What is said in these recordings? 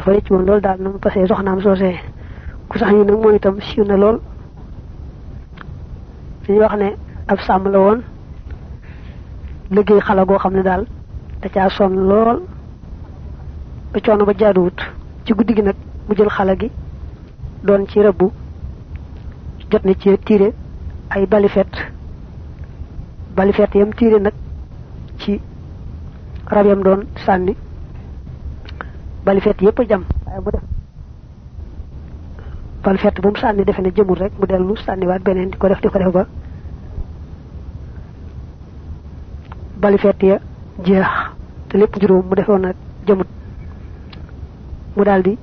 dafa rëcc woon loolu daal na mu passé soxnaam soosee ku sax yi nag moom itam siiw na lool dañuy wax ne ab sàmm la woon liggéey xala goo xam ne daal da caa sonn lool ba coono ba jaaduwut ci guddi gi nag mu jël xala gi doon ci rëbbu jot na ci tiire ay balifet yam tiire nag ci rab yam doon sànni balifet yépp jam waaye mu def balifet bu mu sànni defe ne jëmul rek mu dellu sànniwaat beneen di ko def ba balifet ya jeex te lépp juróom mu defoon nag jëmut mu daldi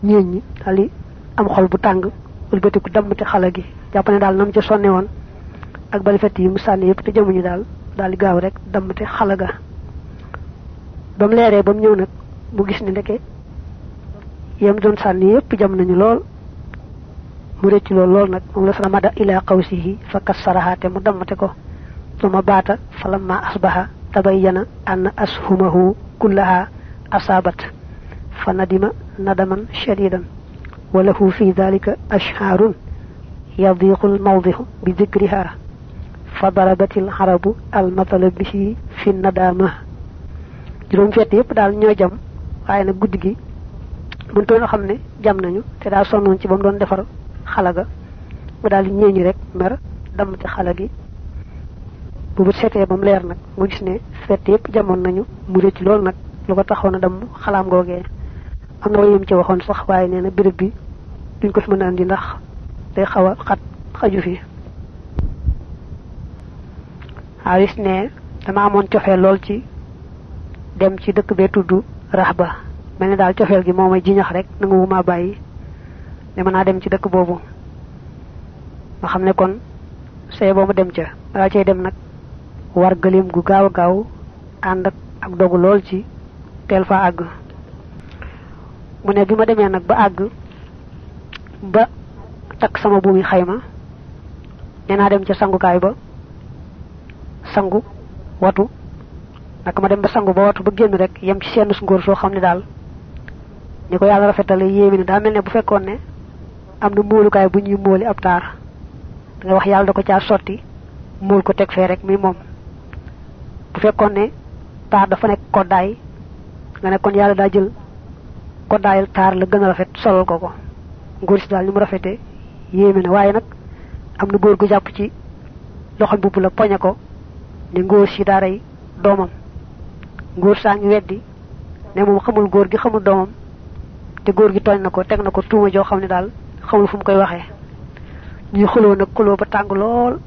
ñeeñ daldi am xol bu tàng wëlbatiku dammati xala gi jàpp ne daal nam ca sonne woon ak balifet yi mu sànni yépp te jëmuñu daldi gaaw rek dammati xala ga ba mu leeree ba mu ñëw nag mu gis ni ndeke yam doon sànni yépp jam nañu lool mu rëcc lool nag moom la salamada ila qawsihi fa kassaraha te mu dammate ko suma baata falamma asbaha tabayyana anna ashumahu kullaha asabat fa nadima nadaman shadidan wa lahu fi dhalika ashharun yadiqu al-mawdihu bi dhikriha fa darabat al-arabu al-matala bihi fi nadama juróom fett yépp daal ñoo jam waaye nag guddi gi mën toon xam ne jam nañu te daa sonnoon ci ba mu doon defar xala ga mu daal di ñeeñi rek mer damm ci xala gi bu bu seetee ba mu leer nag mu gis ne fett yépp jamoon nañu mu rëcc lool nag lu ko taxoon a damm xalaam googee am na wayum ci waxoon sax waaye nee na béréb bi duñ ko fi mën a andi ndax day xaw a xat xaju fi xaalis ne dama amoon cofeel lool ci dem ci dëkk bee tudd Rahba mel ni daal cofeel gi moo may jiñax rek nangu wuma bàyyi ne mën naa dem ci dëkk boobu ma xam ne kon say boobu dem ca balaa cay dem nag war gëleem gu gaaw a gaaw ànd ak dogu lool ci teel fa àgg mu ne bi ma demee nag ba àgg ba takk sama buumi xayma nee naa dem ca sangukaay ba sangu watu naka ma dem ba sangu ba watu ba génn rek yem ci seen ngóor soo xam ne daal ni ko yàlla rafetale yéemi ne daa mel ne bu fekkoon ne am na móolukaay bu ñuy móoli ab taar da nga wax yàlla da ko caa sotti móol ko teg fee rek mi moom bu fekkoon ne taar dafa nekk koddaay nga ne kon yàlla daa jël koddaayal taar la gën a rafet solal ko ngóor si daal ni mu rafete yéemi ne waaye nag am na góor gu jàpp ci loxol mbubb la poñe ko ne ngóor si daa rey doomam ngóor saa ngi weddi ne moom xamul góor gi xamul doomam te góor gi tooñ na ko teg na ko tuuma joo xam ne daal xamul fu mu koy waxee ñuy xuloo nag xuloo ba tàng lool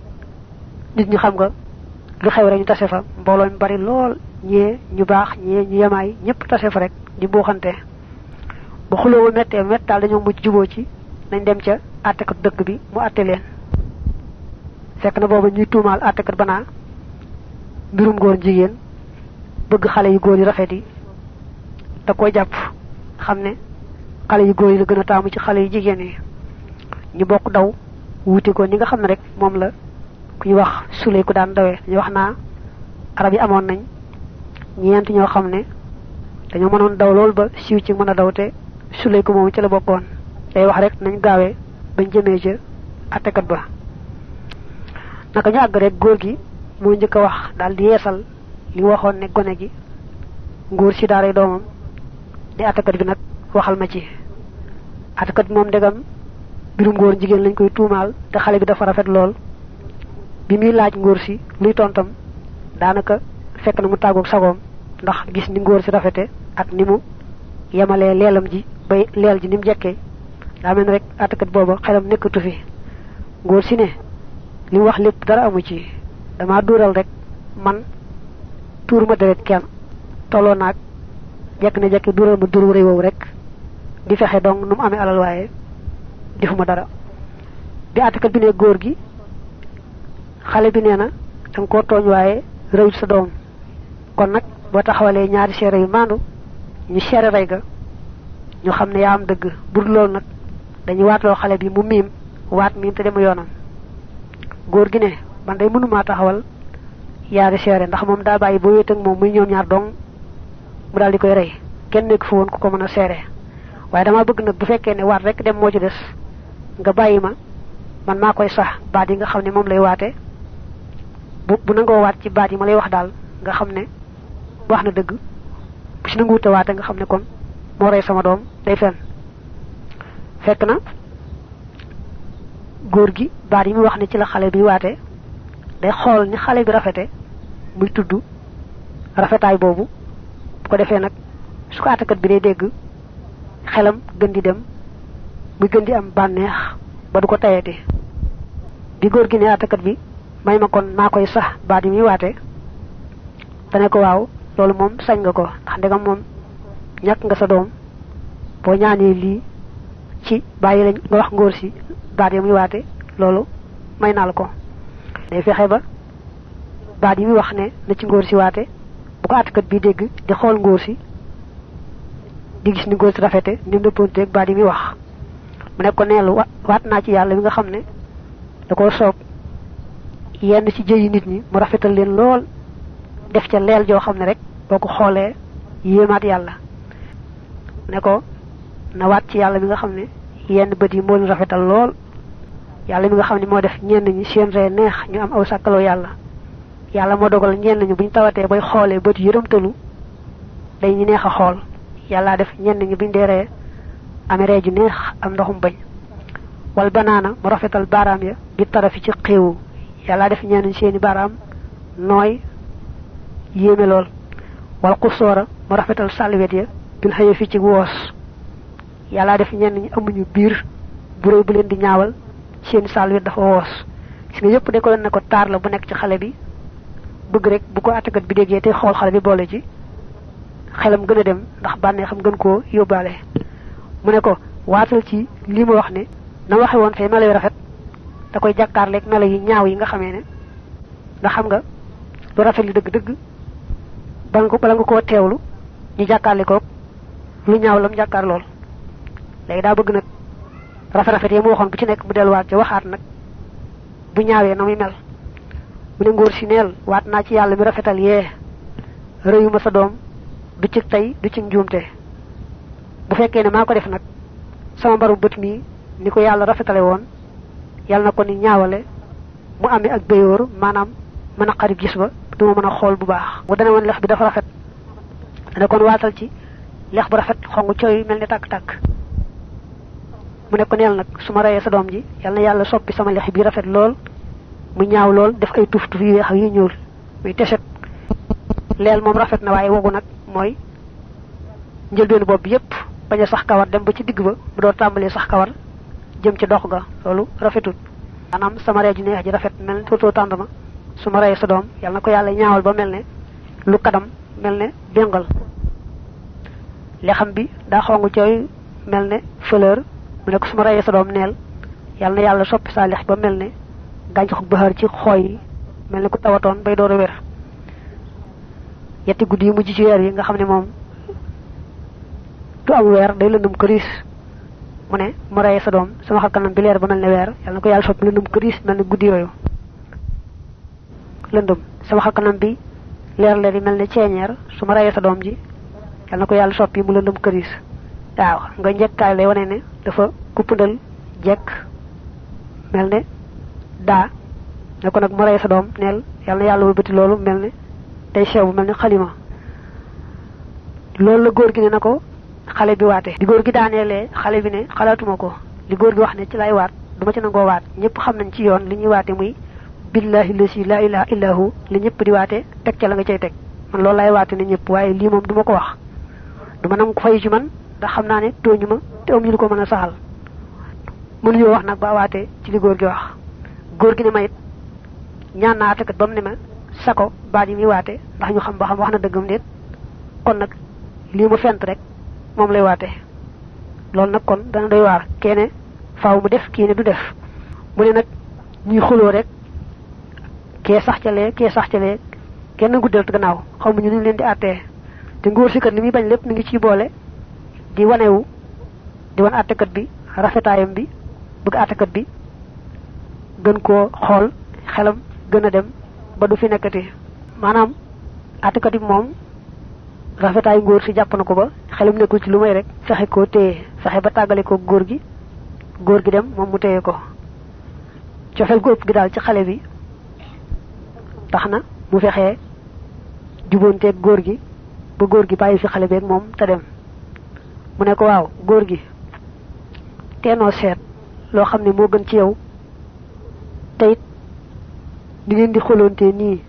nit ñi xam nga lu xew rek ñu tase fa mbooloo mi bari lool ñee ñu baax ñee ñu yemaay ñëpp tase fa rek di buuxante ba xuloo ba mettee mett daal dañoo mujj juboo ci nañ dem ca àttekat dëkk bi mu àtte leen fekk na booba ñuy tuumaal àttekat banaa mbirum góor jigéen bëgg xale yu góor yi rafet yi da koy jàpp xam ne xale yu góor yi la gën a taamu ci xale yu jigéen yi ñu bokk daw wuti ko ñi nga xam ne rek moom la ku ñu wax suley ku daan dawee ñu wax naa arab yi amoon nañ ñeent ñoo xam ne dañoo mënoon daw lool ba siiw ci mën a daw te suley ko moom ci la bokkoon day wax rek nañ gaawee bañ jëmee ca attekat ba naka ñu àgg rek góor gi moo njëkk a wax daal di yeesal li waxoon ne gone gi ngóor si daaray doomam di attekat bi nag waxal ma ci attekat bi moom ndegam mbirum ngóor jigéen lañ koy tuumaal te xale bi dafa rafet lool bi muy laaj ngóor si luy tontam daanaka fekk na mu tàggoog sagoom ndax gis ni ngóor si rafete ak ni mu yemalee leelam ji bay leel ji ni mu jekkee daa mel ne rek attekat booba xelam nekkatu fi ngóor si ne li mu wax lépp dara amu ci dama duural rek man tuur ma deret kenn tolloo naag jekk na jekki duural ma duru réew wow rek di fexe donc nu mu amee alal waaye defuma dara bi attekat bi ne góor gi xale bi nee na danga koo tooñ waaye rëyut sa doom kon nag boo taxawalee ñaari seere yu maandu ñu seere rey ga ñu xam ne yaa am dëgg bur loolu nag dañuy waatloo xale bi mu miim waat miim te demu yoonam góor gi ne man day mënumaa taxawal yaari seere ndax moom daa bàyyi ba wéet ak moom muy ñoom ñaar dong mu daal di koy rey kenn nekk fa woon ku ko mën a seere waaye dama bëgg nag bu fekkee ne waat rek dem moo ci des nga bàyyi ma man maa koy sax baat yi nga xam ne moom lay waate bu nangoo waat ci baat yi ma lay wax daal nga xam ne wax na dëgg bu si nanguwute waate nga xam ne kon moo rey sama doom day fen fekk na góor gi baat yi muy wax ne ci la xale bi waate day xool ni xale bi rafete muy tudd rafetaay boobu bu ko defee nag su ko àttekat bi day dégg xelam gën di dem muy gën di am bànneex ba du ko tayati bi góor gi ne àttekat bi may ma kon maa koy sax baat yi muy waate dane ko waaw loolu moom sañ nga ko ndax ndegam moom ñàkk nga sa doom boo ñaanee lii ci bàyyi lañ nga wax ngóor si baat yi muy waate loolu may naa la ko day fexe ba baat yi muy wax ne na ci ngóor si waate bu ko àttekat bi dégg di xool ngóor si di gis ni ngóor si rafete ni mu dëppoonteeg baat yi muy wax mu ne ko neelu waat naa ci yàlla mi nga xam ne da koo soob yenn ci jëyi nit ñi mu rafetal leen lool def ca leel joo xam ne rek boo ko xoolee yéemaat yàlla ne ko na waat ci yàlla mi nga xam ne yenn bët yi moo leen rafetal lool yàlla mi nga xam ne moo def ñenn ñi seen ree neex ñu am aw sàkkaloo yàlla moo dogal ñenn ñi buñ tawatee bay xoolee bët yërëmtalu day ñu neex a xool yàlla def ñenn ñi buñ dee ree amee ree ju neex am ndoxum bañ wal banaana mu rafetal baaraam ya bi tarafi ci xéewu yàlla def ñenn ñi seeni baaraam nooy yéeme lool wal xusoora mu rafetal salwet ya bil xëye fi ci woos yàlla def ñenn ñi amuñu biir bu réy bu leen di ñaawal seeni salwet dafa woos gis nga yëpp de ko ne ko taar la bu nekk ci xale bi bëgg rek bu ko àttekat bi déggee te xool xale bi boole ci xelam gën a dem ndax bànnee xam gën koo yóbbaale mu ne ko waatal ci lii ma wax ne na waxe woon fee melo yu rafet da koy jàkkaarleeg melo yi ñaaw yi nga xamee ne nga xam nga lu rafet li dëgg-dëgg bala nga koo teewlu ñu jàkkaarle ko lu ñaaw lam jàkkaar lool léegi daa bëgg nag rafet yi mu waxoon bu ci nekk mu delluwaat ca waxaat nag bu ñaawee na muy mel mu ne ngóor si neel waat naa ci yàlla mi rafetal yee rëyuma sa doom du ci tey du ci njuumte bu fekkee ne maa ko def nag sama mbaru bët mi ni ko yàlla rafetale woon yàlla na ko ni ñaawale mu amee ak béyoor maanaam mën a xarit gis ba duma mën a xool bu baax bu dana woon lex bi dafa rafet dana kon waatal ci lex bu rafet xongu cooy mel ni tàkk-tàkk mu ne ko neel nag su ma reyee sa doom ji yàlla na yàlla soppi sama lex bi rafet lool mu ñaaw lool def ay tuf tuf yu weex ak yu ñuul muy teset leel moom rafet na waaye wogu nag mooy njëlbeenu bopp bi yépp bañ a sax kawar dem ba ci digg ba bu door tàmbalee sax kawar jëm ci dox ga loolu rafetut maanaam sama ree ji neex ji rafet mel ne tootoo tàndama su ma reyee sa doom yàlla na ko yàlla ñaawal ba mel ne lu kadam mel ne béngal lexam bi daa xongu cooy mel ne fleur mu ne ko su ma reyee sa doom neel yàlla na yàlla soppi saa lex ba mel ne gàncax baxar ci xooy yi mel ne ku tawatoon bay door a wér yetti guddi yi mujj ci weer yi nga xam ne moom du am weer day lëndum këriis mu ne mu reyee sa doom sama xar kanam bi leer ba mel ne weer yàlla na ko yàlla soppi lëndum këriis mel ne guddi yooyu lëndum sama xar kanam bi leer leer yi mel ne ceeñeer su ma reyee sa doom ji yàlla na ko yàlla soppi mu lëndum këriis waaw nga njëkkaay lay wane ne dafa kuppandal jekk mel ne daa ne ko nag mu reyee sa doom neel yàlla na yàlla wëlbati loolu mel ne day sew bu mel ne xalima loolu la góor gi ne na ko xale bi waate di góor gi daaneelee xale bi ne xalaatuma ko li góor gi wax ne ci lay waat duma ci nangoo waat ñëpp xam nañ ci yoon li ñuy waate muy billahi lasi la ilaha illa hu li ñëpp di waate teg ca la nga cay teg man loolu lay waate ne ñëpp waaye lii moom duma ko wax duma nangu ko fay ci man ndax xam naa ne tooñu ma te am ñu ko mën a saxal mënuñoo wax nag ba waate ci li góor gi wax góor gi ne ma it ñaan naa àttekat ba mu ne ma sako baat yi muy waate ndax ñu xam ba xam wax na dëggam déet kon nag lii mu fent rek moom lay waate loolu nag kon dana doy waar keene faaw mu def kii ne du def mu ne nag ñuy xuloo rek kee sax calee kenn guddal gannaaw xamuñu ñu leen di àttee te ngóor si kat li muy bañ lépp mi ngi ciy boole di wanewu di wan àttekat bi rafetaayam bi bëgg àttekat bi gën koo xool xelam gën a dem ba du fi nekkati maanaam àttekat bi moom rafetaayu ngóor si jàpp na ko ba xelam nekkul ci lu may rek fexe koo téye fexe ba tàggale ko góor gi dem moom mu téye ko cofeel gu ëpp gi daal ci xale bi tax na mu fexee jubonteeg góor gi ba góor gi bàyyi fi xale beeg moom te dem mu ne ko waaw góor gi teenoo seet loo xam ne moo gën ci yow te it di ngeen di xolonte nii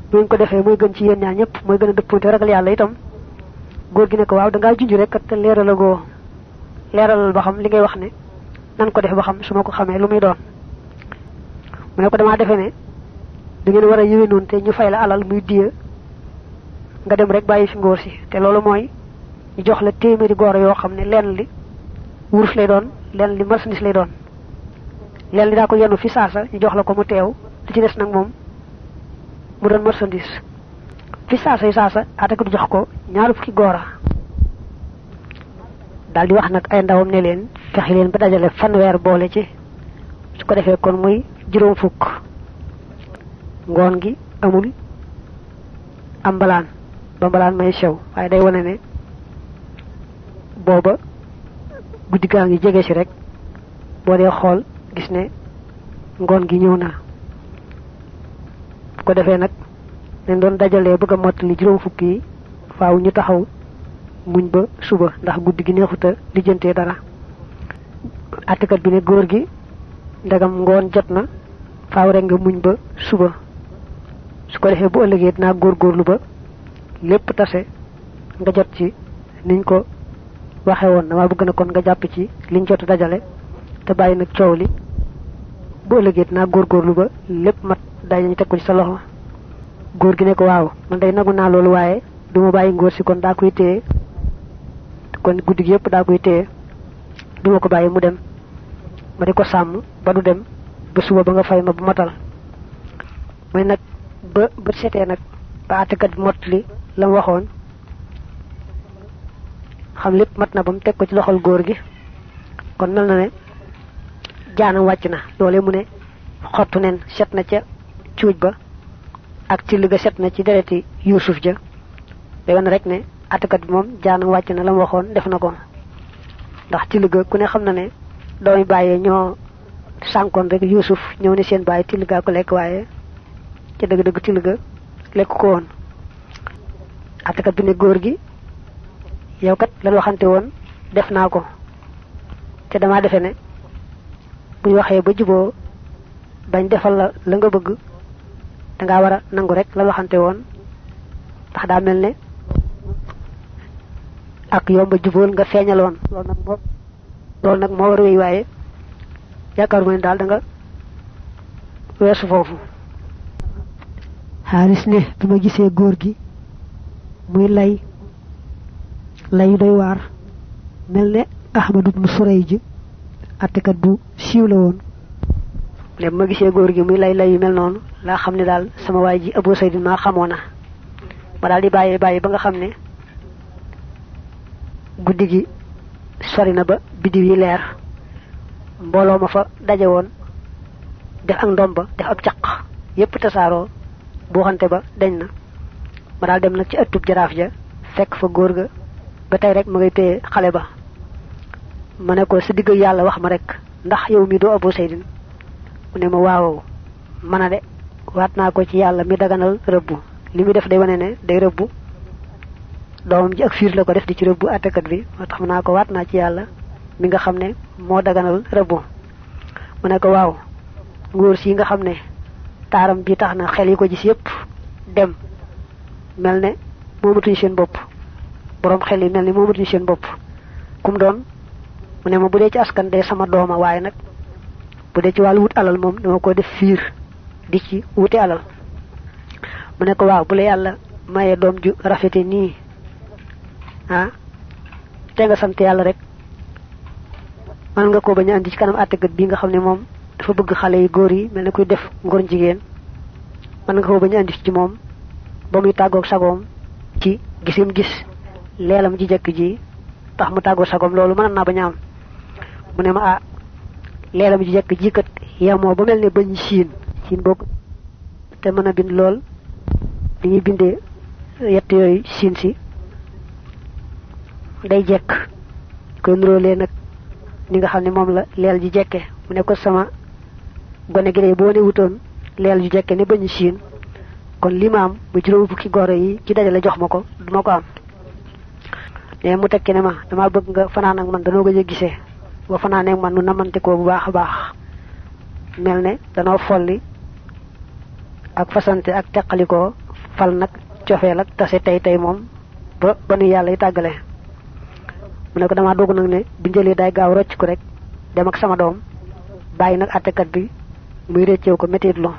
bu ngeen ko defee mooy gën ci yéen ñaar ñëpp mooy gën a dëppante ragal yàlla itam góor gi ne ko waaw da ngaa junj rek te leeralagoo leeralal ba xam li ngay wax ne nan ko def ba xam su ma ko xamee lu muy doon mu ne ko damaa defee ne da ngeen war a yéwénoon te ñu fay la alal muy diya nga dem rek bàyyi fi ngóor si te loolu mooy ñu jox la téeméeri góor yoo xam ne lenn li wurus lay doon lenn li marchandise lay doon lenn li daa ko yenu fi saasa ñu jox la ko mu teew li ci des nag moom mu doon marchandise fi saasa yi saasa ataka du jox ko ñaar fukki góora daal di wax nag ay ndawam ne leen fexe leen ba dajale fanweer boole ci su ko defee kon muy juróom fukk ngoon gi amul am mbalaan ba mbalaan may sew waaye day wane ne booba guddi gaa ngi jege si rek boo dee xool gis ne ngoon gi ñëw na bu ko defee nag leen doon dajalee bëgg a mottali juróom fukk yi faaw ñu taxaw muñ ba suba ndax guddi gi neexuta lijjantee dara attikat bi ne góor gi ndagam ngoon jot na faaw rek nga muñ ba suba su ko defee bu ëllëgee dinaa góorgóorlu ba lépp tase nga jot ci niñ ko waxe woon dama bëgg na kon nga jàpp ci liñ jot dajale te bàyyi nag coow li bu ëllëgee dinaa góorgóorlu ba lépp mat dañu teg ko ci sa loxo góor gi ne ko waaw man day nagu naa loolu waaye duma bàyyi ngóor si kon daa koy téye kon guddi gi yëpp daa koy téye duma ko bàyyi mu dem ma di ko sàmm ba du dem ba suba ba nga fay ma bu matal mooy nag ba setee nag ba àttekat bi mottali la mu waxoon xam lépp mat na ba mu teg ko ci loxol góor gi kon mel na ne jaanam wàcc na loole mu ne xottu nen set na ca cuuj ba ak ci liga set na ci dereti Yuusuf ja day wane rek ne àttekat bi moom jaanam wàcc na la mu waxoon def na ko ndax ci liga ku ne xam na ne doomi bàyyee ñoo sànkoon rek Yuusuf ñëw ne seen bàyyi till gaa ko lekk waaye ca dëgg-dëgg till ga lekk ko woon àttekat bi ne góor gi yow kat lan waxante woon def naa ko te damaa defe ne buñ waxee ba juboo bañ defal la nga bëgg dangaa war a nangu rek lan waxante woon ndax daa mel ne ak yomba jubool nga feeñaloon loolu nag moo war a wéy waaye yaakaar mu ne daal da nga weesu foofu xaalis ne bi ma gisee góor gi muy lay doy waar mel ne Ahmadu ibnu Surayj attekat bu siiw la woon ne ma gisee góor gi muy lay yu mel noonu laa xam ne daal sama waay ji Abu Saydin maa xamoona ma daal di bàyyi ba nga xam ne guddi gi sori na ba biddiw yi leer mbooloo ma fa daje woon def ak ndomba def ab caq yépp tasaaroo buuxante ba deñ na ma daal dem nag ci ëttub jaraaf ja fekk fa góor ga ba tey rek ma ngay téye xale ba ma ne ko sa digg yàlla wax ma rek ndax yow mi doo Abu Saydin mu ne ma waaw mën a de waat naa ko ci yàlla mi daganal rëbbu li muy def day wane ne day rëbbu doomam ji ak fiir la ko def di ci rëbbu àttekat bi moo tax mu naa ko waat naa ci yàlla mi nga xam ne moo daganal rëbbu mu ne ko waaw ngóor si nga xam ne taaram bi tax na xel yi ko gis yépp dem mel ne moomatuñ seen bopp boroom xel yi mel ni moomatuñ seen bopp kum doon mu ne ma bu dee ci askan de sama dooma waaye nag bu dee ci wàllu wut alal moom dama ko def fiir di ci wuti alal mu ne ko waaw bu la yàlla mayee doom ju rafete nii te nga sant yàlla rek man nga ko bañ a andi ci kanam àttekat bi nga xam ne moom dafa bëgg xale yi góor yi mel ne kuy def ngor jigéen man nga ko bañ a andi ci moom ba muy tàggoog sagoom ci gisim gis leelam ji jëkk ji tax mu tàggoog sagoom loolu mën naa bañ a am mu ne ma leelam ji jëkk ji kat yemoo ba mel ne bañ siin bokk te mën a bind lool dañuy bindee yett yooyu siin si day jekk koy nuróolee nag ni nga xam ne moom la leel ji jekke mu ne ko sama gone gi boo ne wutoon leel ju jekke ne bañ siin kon limaam bu juróom fukki goro yi ci dajale jox ma ko duma ko am ne mu tekki ne ma dama bëgg nga fanaan ak man danoo gëj a gisee ba fanaanee ak man nu namante ko bu baax a baax mel ne danoo folli ak fasante ak teqalikoo fal nag cofeel ak tase tey moom ba nu yàlla yi tàggale mu ne ko dama dogu nag ne bu njëlee day gaaw rocc ko rek dem ak sama doom bàyyi nag attekat bi muy récceew ko métit lo